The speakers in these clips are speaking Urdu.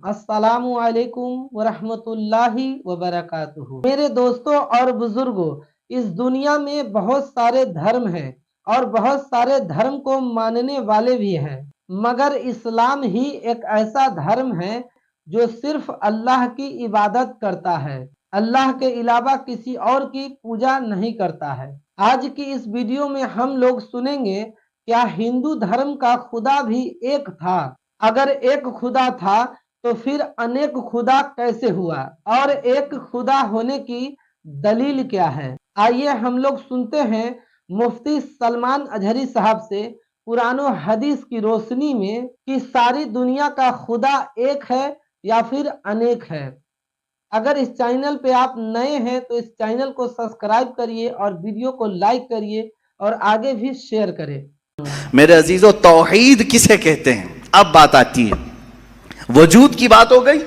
السلام علیکم ورحمۃ اللہ وبرکاتہ۔ میرے دوستوں اور بزرگوں، اس دنیا میں بہت سارے دھرم ہیں اور بہت سارے دھرم کو ماننے والے بھی ہیں، مگر اسلام ہی ایک ایسا دھرم ہے جو صرف اللہ کی عبادت کرتا ہے، اللہ کے علاوہ کسی اور کی پوجا نہیں کرتا ہے۔ آج کی اس ویڈیو میں ہم لوگ سنیں گے کیا ہندو دھرم کا خدا بھی ایک تھا؟ اگر ایک خدا تھا تو پھر انیک خدا کیسے ہوا، اور ایک خدا ہونے کی دلیل کیا ہے؟ آئیے ہم لوگ سنتے ہیں مفتی سلمان اجہری صاحب سے قرآن و حدیث کی روشنی میں کہ ساری دنیا کا خدا ایک ہے یا پھر انیک ہے۔ اگر اس چینل پہ آپ نئے ہیں تو اس چینل کو سبسکرائب کریے اور ویڈیو کو لائک کریے اور آگے بھی شیئر کریں۔ میرے عزیزو، توحید کسے کہتے ہیں؟ اب بات آتی ہے، وجود کی بات ہو گئی،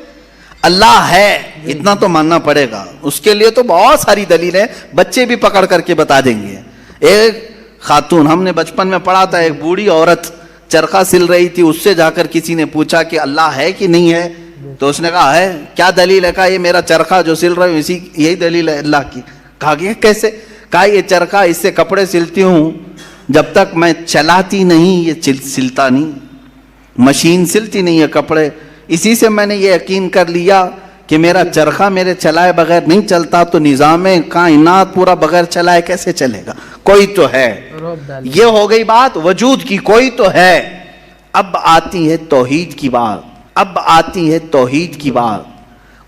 اللہ ہے اتنا تو ماننا پڑے گا، اس کے لیے تو بہت ساری دلیلیں بچے بھی پکڑ کر کے بتا دیں گے۔ ایک خاتون، ہم نے بچپن میں پڑھا تھا، ایک بوڑھی عورت چرخہ سل رہی تھی، اس سے جا کر کسی نے پوچھا کہ اللہ ہے کہ نہیں ہے، تو اس نے کہا ہے۔ کیا دلیل ہے؟ کہا یہ میرا چرخہ جو سل رہا ہوں یہی دلیل ہے اللہ کی۔ کہا کہ کیسے؟ کہا یہ چرخہ، اس سے کپڑے سلتی ہوں، جب تک میں چلاتی نہیں یہ سلتا نہیں، مشین سلتی نہیں ہے کپڑے، اسی سے میں نے یہ یقین کر لیا کہ میرا چرخہ میرے چلائے بغیر نہیں چلتا، تو نظام کائنات پورا بغیر چلائے کیسے چلے گا؟ کوئی تو ہے۔ یہ ہو گئی بات وجود کی، کوئی تو ہے۔ اب آتی ہے توحید کی بات، اب آتی ہے توحید کی بات۔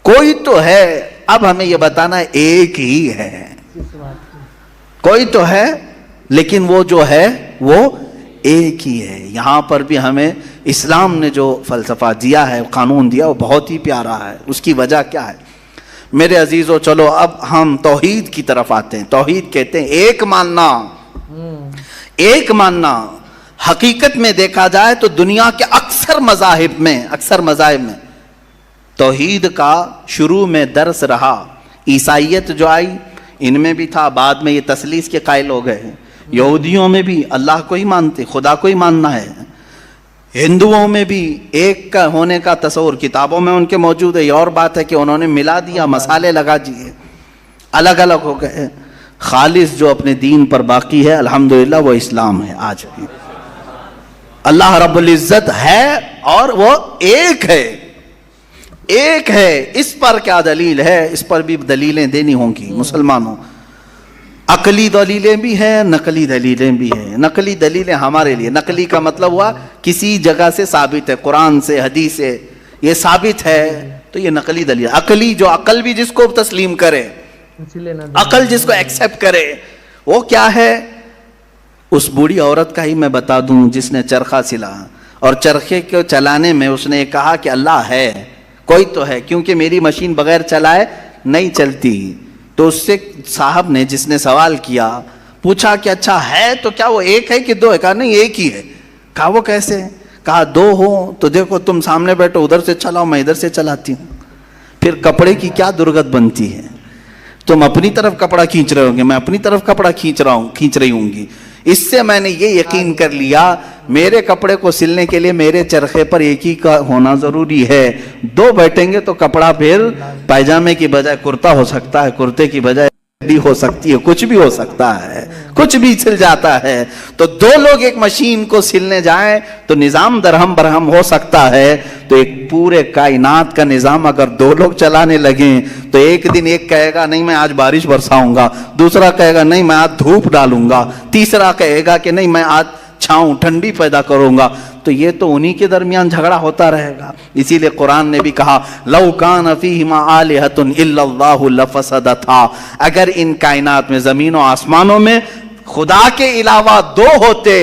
کوئی تو ہے، اب ہمیں یہ بتانا ہے ایک ہی ہے۔ کوئی تو ہے لیکن وہ جو ہے وہ ایک ہی ہے۔ یہاں پر بھی ہمیں اسلام نے جو فلسفہ دیا ہے، قانون دیا، وہ بہت ہی پیارا ہے۔ اس کی وجہ کیا ہے میرے عزیزو؟ چلو اب ہم توحید کی طرف آتے ہیں۔ توحید کہتے ہیں ایک ماننا، ایک ماننا۔ حقیقت میں دیکھا جائے تو دنیا کے اکثر مذاہب میں توحید کا شروع میں درس رہا۔ عیسائیت جو آئی ان میں بھی تھا، بعد میں یہ تثلیث کے قائل ہو گئے ہیں۔ یہودیوں میں بھی اللہ کو ہی مانتے، خدا کو ہی ماننا ہے۔ ہندوؤں میں بھی ایک کا ہونے کا تصور کتابوں میں ان کے موجود ہے۔ یہ اور بات ہے کہ انہوں نے ملا دیا، مسالے لگا دیے، الگ الگ ہو گئے۔ خالص جو اپنے دین پر باقی ہے الحمدللہ وہ اسلام ہے آج بھی۔ اللہ رب العزت ہے اور وہ ایک ہے، ایک ہے۔ اس پر کیا دلیل ہے؟ اس پر بھی دلیلیں دینی ہوں گی مسلمانوں۔ عقلی دلیلیں بھی ہیں، نقلی دلیلیں بھی ہیں۔ نقلی دلیلیں ہمارے لیے، نقلی کا مطلب ہوا کسی جگہ سے ثابت ہے، قرآن سے، حدیث سے یہ ثابت ہے تو یہ نقلی دلیل۔ عقلی جو عقل بھی جس کو تسلیم کرے، عقل جس کو ایکسپٹ کرے، وہ کیا ہے؟ اس بوڑھی عورت کا ہی میں بتا دوں جس نے چرخہ سلا، اور چرخے کو چلانے میں اس نے کہا کہ اللہ ہے، کوئی تو ہے، کیونکہ میری مشین بغیر چلائے نہیں چلتی۔ تو اس سے صاحب نے، جس نے سوال کیا، پوچھا کہ اچھا ہے تو کیا وہ ایک ہے کہ دو ہے؟ کہا نہیں ایک ہی ہے۔ کہا وہ کیسے؟ کہا دو ہو تو دیکھو، تم سامنے بیٹھو، ادھر سے چلاؤ، میں ادھر سے چلاتی ہوں، پھر کپڑے کی کیا درگت بنتی ہے؟ تم اپنی طرف کپڑا کھینچ رہے ہوں گے، میں اپنی طرف کپڑا کھینچ رہی ہوں گی۔ اس سے میں نے یہ یقین کر لیا میرے کپڑے کو سلنے کے لیے میرے چرخے پر ایک ہی کا ہونا ضروری ہے۔ دو بیٹھیں گے تو کپڑا پھر پائجامے کی بجائے کرتا ہو سکتا ہے، کرتے کی بجائے بھی ہو سکتی ہے، کچھ بھی ہو سکتا ہے، کچھ بھی سل جاتا ہے۔ تو دو لوگ ایک مشین کو سلنے جائیں تو نظام درہم برہم ہو سکتا ہے، تو ایک پورے کائنات کا نظام اگر دو لوگ چلانے لگیں تو ایک دن ایک کہے گا نہیں میں آج بارش برساؤں گا، دوسرا کہے گا نہیں میں آج دھوپ ڈالوں گا، تیسرا کہے گا کہ نہیں میں آج چھاؤں ٹھنڈی پیدا کروں گا، تو یہ تو انہی کے درمیان جھگڑا ہوتا رہے گا۔ اسی لیے قرآن نے بھی کہا لَوْ كَانَ فِيهِمَا آلِهَةٌ إِلَّا اللَّهُ لَفَسَدَتَا، اگر ان کائنات میں، زمین و آسمانوں میں خدا کے علاوہ دو ہوتے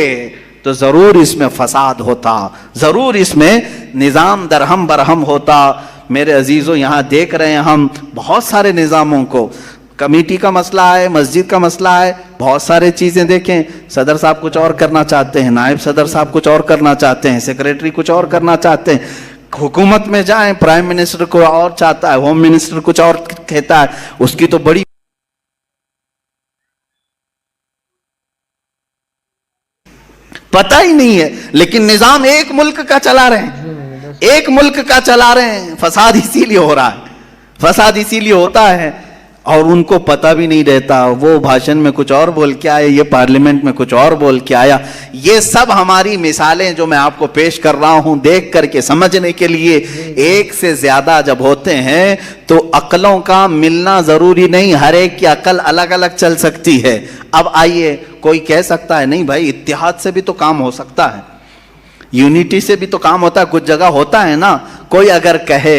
تو ضرور اس میں فساد ہوتا، ضرور اس میں نظام درہم برہم ہوتا۔ میرے عزیزو، یہاں دیکھ رہے ہیں ہم بہت سارے نظاموں کو، کمیٹی کا مسئلہ ہے، مسجد کا مسئلہ ہے، بہت سارے چیزیں دیکھیں، صدر صاحب کچھ اور کرنا چاہتے ہیں، نائب صدر صاحب کچھ اور کرنا چاہتے ہیں، سیکریٹری کچھ اور کرنا چاہتے ہیں۔ حکومت میں جائیں، پرائم منسٹر کو اور چاہتا ہے، ہوم منسٹر کچھ اور کہتا ہے، اس کی تو بڑی پتہ ہی نہیں ہے، لیکن نظام ایک ملک کا چلا رہے ہیں۔ ایک ملک کا چلا رہے ہیں. فساد اسی لیے ہو رہا ہے, فساد اسی لیے ہوتا ہے اور ان کو پتہ بھی نہیں رہتا. وہ بھاشن میں کچھ اور بول کے آئے, یہ پارلیمنٹ میں کچھ اور بول کے آیا. یہ سب ہماری مثالیں جو میں آپ کو پیش کر رہا ہوں دیکھ کر کے سمجھنے کے لیے. ایک سے زیادہ جب ہوتے ہیں تو عقلوں کا ملنا ضروری نہیں, ہر ایک کی عقل الگ الگ چل سکتی ہے. اب آئیے, کوئی کہہ سکتا ہے نہیں بھائی اتحاد سے بھی تو کام ہو سکتا ہے, یونٹی سے بھی تو کام ہوتا ہے, کچھ جگہ ہوتا ہے نا. کوئی اگر کہے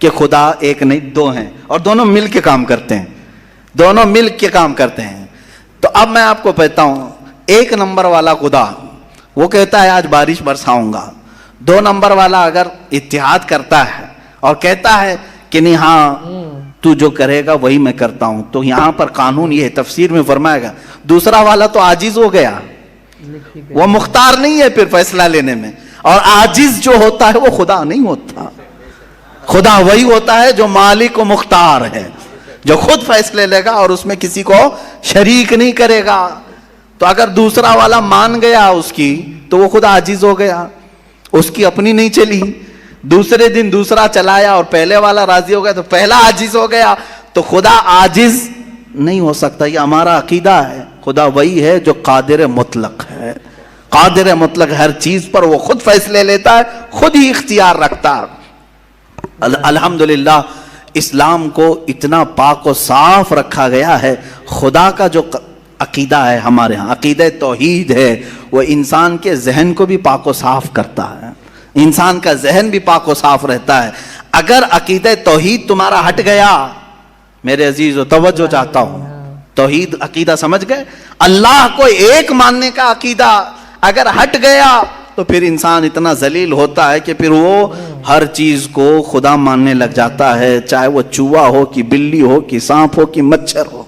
کہ خدا ایک نہیں دو ہیں اور دونوں مل کے کام کرتے ہیں, دونوں مل کے کام کرتے ہیں, تو اب میں آپ کو کہتا ہوں ایک نمبر والا خدا وہ کہتا ہے آج بارش برساؤں گا. 2 نمبر والا اگر اتحاد کرتا ہے اور کہتا ہے کہ نہیں ہاں تو جو کرے گا وہی میں کرتا ہوں, تو یہاں پر قانون یہ تفسیر میں فرمائے گا دوسرا والا تو عاجز ہو گیا, وہ مختار نہیں ہے پھر فیصلہ لینے میں. اور عاجز جو ہوتا ہے وہ خدا نہیں ہوتا, خدا وہی ہوتا ہے جو مالک و مختار ہے, جو خود فیصلے لے گا اور اس میں کسی کو شریک نہیں کرے گا. تو اگر دوسرا والا مان گیا اس کی تو وہ خدا عاجز ہو گیا, اس کی اپنی نہیں چلی. دوسرے دن دوسرا چلایا اور پہلے والا راضی ہو گیا تو پہلا عاجز ہو گیا. تو خدا عاجز نہیں ہو سکتا, یہ ہمارا عقیدہ ہے. خدا وہی ہے جو قادر مطلق ہے, قادر مطلق ہر چیز پر وہ خود فیصلے لیتا ہے, خود ہی اختیار رکھتا ہے. الحمدللہ اسلام کو اتنا پاک و صاف رکھا گیا ہے. خدا کا جو عقیدہ ہے ہمارے ہاں, عقیدہ توحید ہے, وہ انسان کے ذہن کو بھی پاک و صاف کرتا ہے, انسان کا ذہن بھی پاک و صاف رہتا ہے. اگر عقیدہ توحید تمہارا ہٹ گیا, میرے عزیزو توجہ چاہتا ہوں, توحید عقیدہ سمجھ گئے, اللہ کو ایک ماننے کا عقیدہ اگر ہٹ گیا تو پھر انسان اتنا ذلیل ہوتا ہے کہ پھر وہ ہر چیز کو خدا ماننے لگ جاتا ہے, چاہے وہ چوہا ہو کہ بلی ہو کہ سانپ ہو کہ مچھر ہو,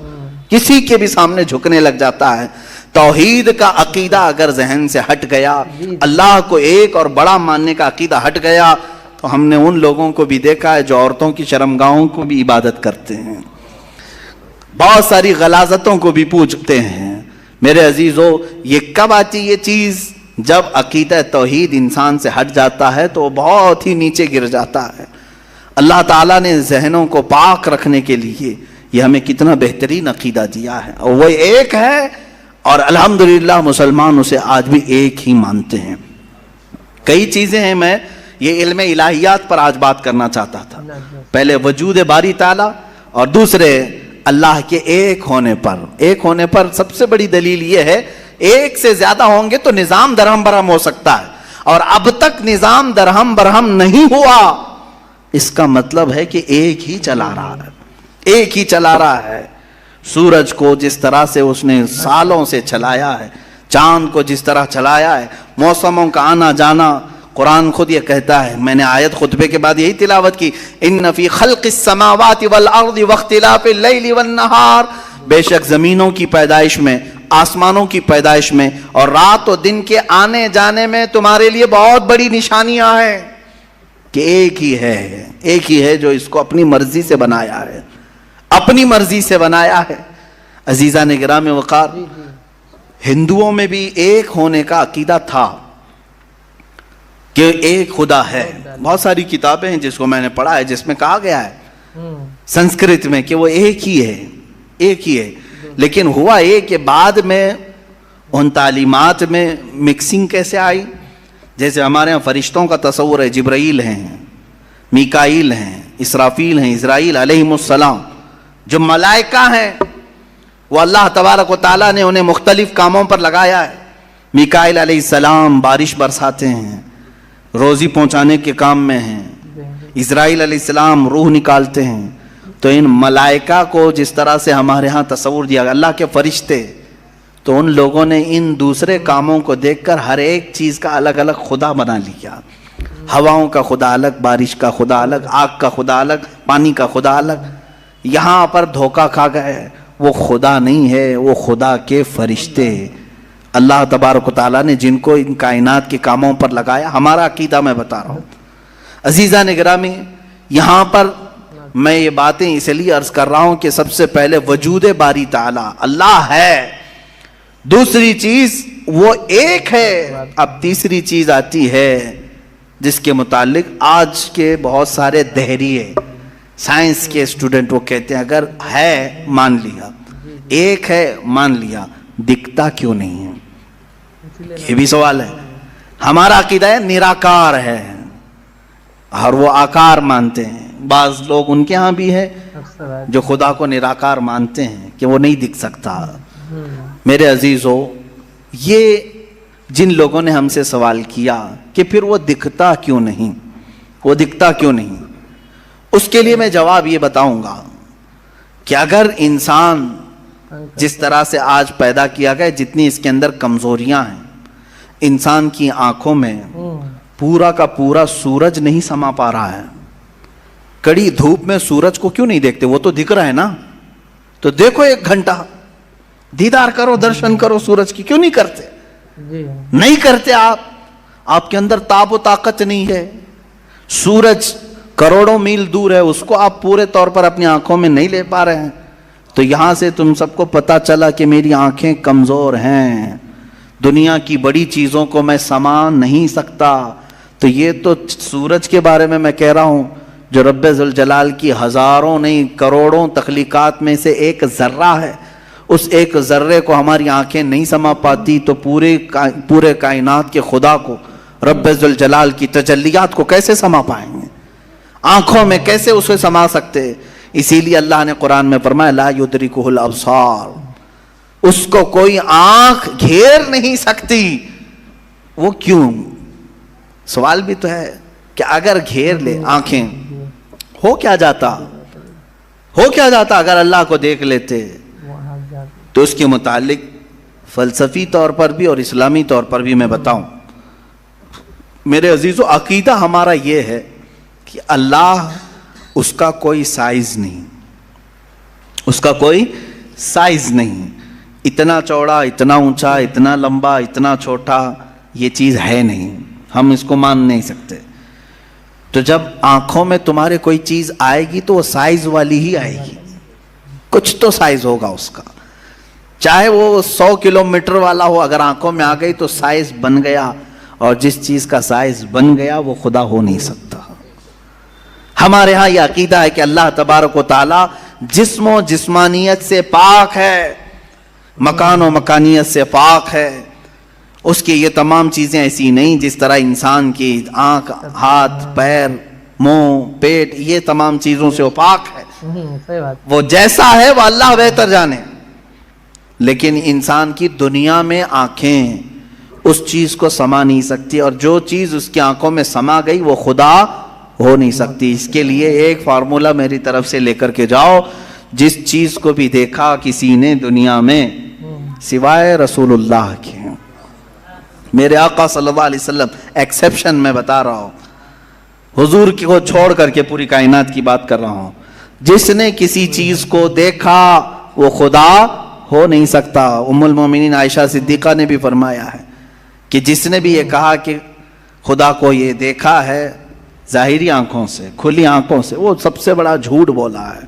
کسی کے بھی سامنے جھکنے لگ جاتا ہے. توحید کا عقیدہ اگر ذہن سے ہٹ گیا, اللہ کو ایک اور بڑا ماننے کا عقیدہ ہٹ گیا, تو ہم نے ان لوگوں کو بھی دیکھا ہے جو عورتوں کی شرمگاہوں کو بھی عبادت کرتے ہیں, بہت ساری غلاظتوں کو بھی پوجتے ہیں. میرے عزیزو یہ کب آتی یہ چیز؟ جب عقیدہ توحید انسان سے ہٹ جاتا ہے تو وہ بہت ہی نیچے گر جاتا ہے. اللہ تعالیٰ نے ذہنوں کو پاک رکھنے کے لیے یہ ہمیں کتنا بہترین عقیدہ دیا ہے, اور وہ ایک ہے, اور الحمدللہ مسلمان اسے آج بھی ایک ہی مانتے ہیں. کئی چیزیں ہیں, میں یہ علم الہیات پر آج بات کرنا چاہتا تھا. پہلے وجود باری تعالیٰ اور دوسرے اللہ کے ایک ہونے پر. ایک ہونے پر سب سے بڑی دلیل یہ ہے, ایک سے زیادہ ہوں گے تو نظام درہم برہم ہو سکتا ہے, اور اب تک نظام درہم برہم نہیں ہوا. اس کا مطلب ہے کہ ایک ہی چلا رہا ہے, ایک ہی چلا رہا ہے. سورج کو جس طرح سے اس نے سالوں سے چلایا ہے, چاند کو جس طرح چلایا ہے, موسموں کا آنا جانا, قرآن خود یہ کہتا ہے, میں نے آیت خطبے کے بعد یہی تلاوت کی, ان فی خلق السماوات والارض واختلاف اللیل والنہار, بے شک زمینوں کی پیدائش میں, آسمانوں کی پیدائش میں اور رات و دن کے آنے جانے میں تمہارے لیے بہت بڑی نشانیاں ہیں کہ ایک ہی ہے, ایک ہی ہے جو اس کو اپنی مرضی سے بنایا ہے, اپنی مرضی سے بنایا ہے. عزیزان گرامی وقار, ہندوؤں میں بھی ایک ہونے کا عقیدہ تھا کہ ایک خدا ہے. بہت ساری کتابیں ہیں جس کو میں نے پڑھا ہے جس میں کہا گیا ہے سنسکرت میں کہ وہ ایک ہی ہے, ایک ہی ہے. لیکن ہوا یہ کہ بعد میں ان تعلیمات میں مکسنگ کیسے آئی. جیسے ہمارے یہاں فرشتوں کا تصور ہے, جبرائیل ہیں, میکائیل ہیں, اسرافیل ہیں, اسرائیل علیہم السلام, جو ملائکہ ہیں وہ اللہ تبارک و تعالیٰ نے انہیں مختلف کاموں پر لگایا ہے. میکائیل علیہ السلام بارش برساتے ہیں, روزی پہنچانے کے کام میں ہیں. اسرائیل علیہ السلام روح نکالتے ہیں. تو ان ملائکہ کو جس طرح سے ہمارے ہاں تصور دیا گیا, اللہ کے فرشتے, تو ان لوگوں نے ان دوسرے کاموں کو دیکھ کر ہر ایک چیز کا الگ الگ خدا بنا لیا. ہواؤں کا خدا الگ, بارش کا خدا الگ, آگ کا خدا الگ, پانی کا خدا الگ. یہاں پر دھوکہ کھا گئے, وہ خدا نہیں ہے, وہ خدا کے فرشتے. اللہ تبارک و تعالیٰ نے جن کو ان کائنات کے کاموں پر لگایا, ہمارا عقیدہ میں بتا رہا ہوں. عزیزان گرامی, یہاں پر میں یہ باتیں اس لیے عرض کر رہا ہوں کہ سب سے پہلے وجود باری تعالیٰ اللہ ہے, دوسری چیز وہ ایک ہے. اب تیسری چیز آتی ہے جس کے متعلق آج کے بہت سارے دہریے سائنس کے اسٹوڈنٹ وہ کہتے ہیں اگر ہے مان لیا، ایک ہے مان لیا، دکھتا کیوں نہیں ہے؟ یہ بھی سوال ہے۔ ہمارا عقیدہ ہے نراکار ہے، اور وہ آکار مانتے ہیں۔ بعض لوگ ان کے ہاں بھی ہے جو خدا کو نراکار مانتے ہیں کہ وہ نہیں دکھ سکتا۔ میرے عزیزو، یہ جن لوگوں نے ہم سے سوال کیا کہ پھر وہ دکھتا کیوں نہیں، وہ دکھتا کیوں نہیں، اس کے لیے میں جواب یہ بتاؤں گا کہ اگر انسان جس طرح سے آج پیدا کیا گیا، جتنی اس کے اندر کمزوریاں ہیں، انسان کی آنکھوں میں پورا کا پورا سورج نہیں سما پا رہا ہے۔ کڑی دھوپ میں سورج کو کیوں نہیں دیکھتے؟ وہ تو دکھ رہا ہے نا، تو دیکھو 1 گھنٹہ دیدار کرو، درشن کرو سورج کی، کیوں نہیں کرتے؟ نہیں کرتے آپ کے اندر تاب و طاقت نہیں ہے۔ سورج کروڑوں میل دور ہے، اس کو آپ پورے طور پر اپنی آنکھوں میں نہیں لے پا رہے ہیں، تو یہاں سے تم سب کو پتا چلا کہ میری آنکھیں کمزور ہیں، دنیا کی بڑی چیزوں کو میں سما نہیں سکتا۔ تو یہ تو سورج کے بارے میں کہہ رہا ہوں جو رب ذوالجلال کی ہزاروں نہیں کروڑوں تخلیقات میں سے ایک ذرہ ہے، اس ایک ذرے کو ہماری آنکھیں نہیں سما پاتی، تو پورے کائنات کے خدا کو، رب ذوالجلال کی تجلیات کو کیسے سما پائیں گے؟ آنکھوں میں کیسے اسے سما سکتے؟ اسی لیے اللہ نے قرآن میں فرمایا لا یدرکہ الابصار، اس کو کوئی آنکھ گھیر نہیں سکتی۔ وہ کیوں؟ سوال بھی تو ہے کہ اگر گھیر لے آنکھیں، ہو کیا جاتا اگر اللہ کو دیکھ لیتے؟ تو اس کے متعلق فلسفی طور پر بھی اور اسلامی طور پر بھی میں بتاؤں، میرے عزیزو، عقیدہ ہمارا یہ ہے کہ اللہ، اس کا کوئی سائز نہیں، اس کا کوئی سائز نہیں، اتنا چوڑا، اتنا اونچا، اتنا لمبا، اتنا چھوٹا، یہ چیز ہے نہیں، ہم اس کو مان نہیں سکتے۔ تو جب آنکھوں میں تمہارے کوئی چیز آئے گی تو وہ سائز والی ہی آئے گی، کچھ تو سائز ہوگا اس کا، چاہے وہ 100 کلومیٹر والا ہو، اگر آنکھوں میں آ گئی تو سائز بن گیا، اور جس چیز کا سائز بن گیا وہ خدا ہو نہیں سکتا۔ ہمارے ہاں یہ عقیدہ ہے کہ اللہ تبارک و تعالی جسم و جسمانیت سے پاک ہے، مکان و مکانیت سے پاک ہے، اس کی یہ تمام چیزیں ایسی نہیں جس طرح انسان کی آنکھ، ہاتھ، پیر، منہ، پیٹ، یہ تمام چیزوں سے وہ پاک ہے، وہ جیسا ہے وہ اللہ بہتر جانے۔ لیکن انسان کی دنیا میں آنکھیں اس چیز کو سما نہیں سکتی، اور جو چیز اس کی آنکھوں میں سما گئی وہ خدا ہو نہیں سکتی۔ اس کے لیے ایک فارمولا میری طرف سے لے کر کے جاؤ، جس چیز کو بھی دیکھا کسی نے دنیا میں سوائے رسول اللہ کے، میرے آقا صلی اللہ علیہ وسلم ایکسیپشن میں بتا رہا ہوں، حضور کو چھوڑ کر کے پوری کائنات کی بات کر رہا ہوں، جس نے کسی چیز کو دیکھا وہ خدا ہو نہیں سکتا۔ ام المومنین عائشہ صدیقہ نے بھی فرمایا ہے کہ جس نے بھی یہ کہا کہ خدا کو یہ دیکھا ہے ظاہری آنکھوں سے، کھلی آنکھوں سے، وہ سب سے بڑا جھوٹ بولا ہے،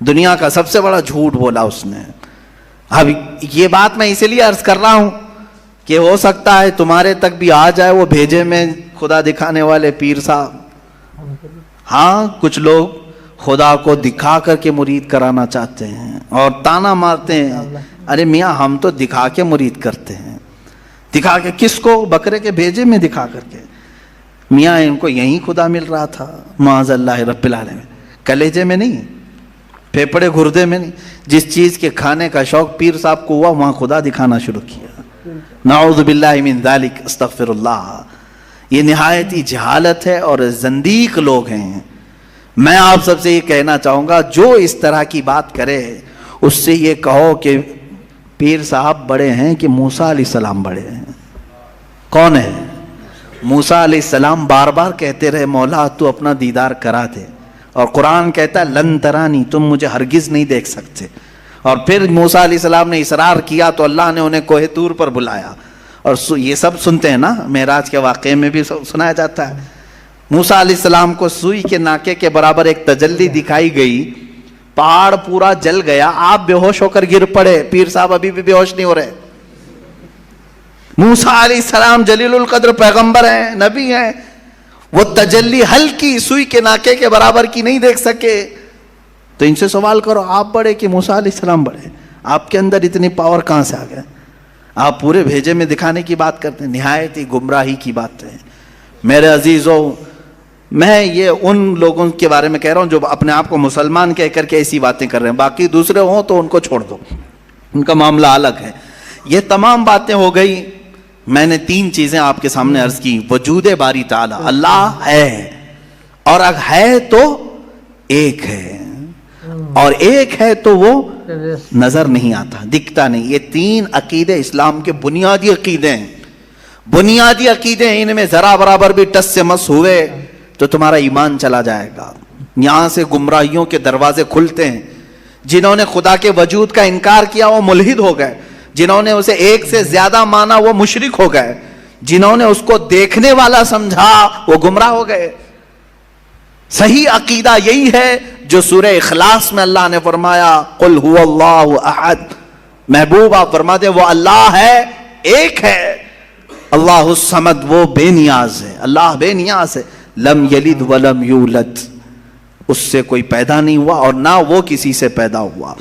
دنیا کا سب سے بڑا جھوٹ بولا اس نے۔ اب یہ بات میں اسی لیے عرض کر رہا ہوں کہ ہو سکتا ہے تمہارے تک بھی آ جائے وہ بھیجے میں خدا دکھانے والے پیر صاحب۔ ہاں، کچھ لوگ خدا کو دکھا کر کے مرید کرانا چاہتے ہیں اور تانا مارتے ہیں، ارے میاں ہم تو دکھا کے مرید کرتے ہیں۔ دکھا کے کس کو؟ بکرے کے بھیجے میں دکھا کر کے۔ میاں ان کو یہیں خدا مل رہا تھا، معاذ اللہ رب العالمین، کلیجے میں نہیں، پھیپڑے گردے میں نہیں۔ جس چیز کے کھانے کا شوق پیر صاحب کو ہوا وہاں خدا دکھانا شروع کیا۔ نعوذ باللہ من ذالک، استغفر اللہ۔ یہ نہایت ہی جہالت ہے اور زندیق لوگ ہیں۔ میں آپ سب سے یہ کہنا چاہوں گا، جو اس طرح کی بات کرے اس سے یہ کہو کہ پیر صاحب بڑے ہیں کہ موسیٰ علیہ السلام بڑے ہیں؟ کون ہے؟ موسیٰ علیہ السلام بار بار کہتے رہے مولا تو اپنا دیدار کرا دے، اور قرآن کہتا ہے لن ترانی، تم مجھے ہرگز نہیں دیکھ سکتے۔ اور پھر موسیٰ علیہ السلام نے اصرار کیا تو اللہ نے انہیں کوہ طور پر بلایا، اور یہ سب سنتے ہیں نا، معراج کے واقعے میں بھی سنایا جاتا ہے۔ موسیٰ علیہ السلام کو سوئی کے ناکے کے برابر ایک تجلی دکھائی گئی، پہاڑ پورا جل گیا، آپ بے ہوش ہو کر گر پڑے، پیر صاحب ابھی بھی بے ہوش نہیں ہو رہے۔ موسیٰ علیہ السلام جلیل القدر پیغمبر ہیں، نبی ہیں، وہ تجلی ہلکی سوئی کے ناکے کے برابر کی نہیں دیکھ سکے. تو ان سے سوال کرو آپ بڑے کہ موسیٰ علیہ السلام بڑے؟ آپ کے اندر اتنی پاور کہاں سے آ گئے؟ آپ پورے بھیجے میں دکھانے کی بات کرتے ہیں، نہایت ہی گمراہی کی بات ہے. میرے عزیزوں، میں یہ ان لوگوں کے بارے میں کہہ رہا ہوں جو اپنے آپ کو مسلمان کہہ کر کے ایسی باتیں کر رہے ہیں. باقی دوسرے ہوں تو ان کو چھوڑ دو، ان کا معاملہ الگ ہے. یہ تمام باتیں ہو گئی. میں نے 3 چیزیں آپ کے سامنے عرض کی. وجود باری تعالی، اللہ ہے، اور اگر ہے تو ایک ہے، اور ایک ہے تو وہ نظر نہیں آتا، دکھتا نہیں. یہ 3 عقیدے اسلام کے بنیادی عقیدے ہیں. بنیادی عقیدے ہیں، ان میں ذرا برابر بھی ٹس سے مس ہوئے تو تمہارا ایمان چلا جائے گا. یہاں سے گمراہیوں کے دروازے کھلتے ہیں. جنہوں نے خدا کے وجود کا انکار کیا وہ ملحد ہو گئے، جنہوں نے اسے ایک سے زیادہ مانا وہ مشرک ہو گئے، جنہوں نے اس کو دیکھنے والا سمجھا وہ گمراہ ہو گئے. صحیح عقیدہ یہی ہے جو سورہ اخلاص میں اللہ نے فرمایا قل هو اللہ احد. محبوب آپ فرما دیں وہ اللہ ہے، ایک ہے. اللہ الصمد، وہ بے نیاز ہے. اللہ بے نیاز ہے. لم یلد ولم یولد، اس سے کوئی پیدا نہیں ہوا اور نہ وہ کسی سے پیدا ہوا.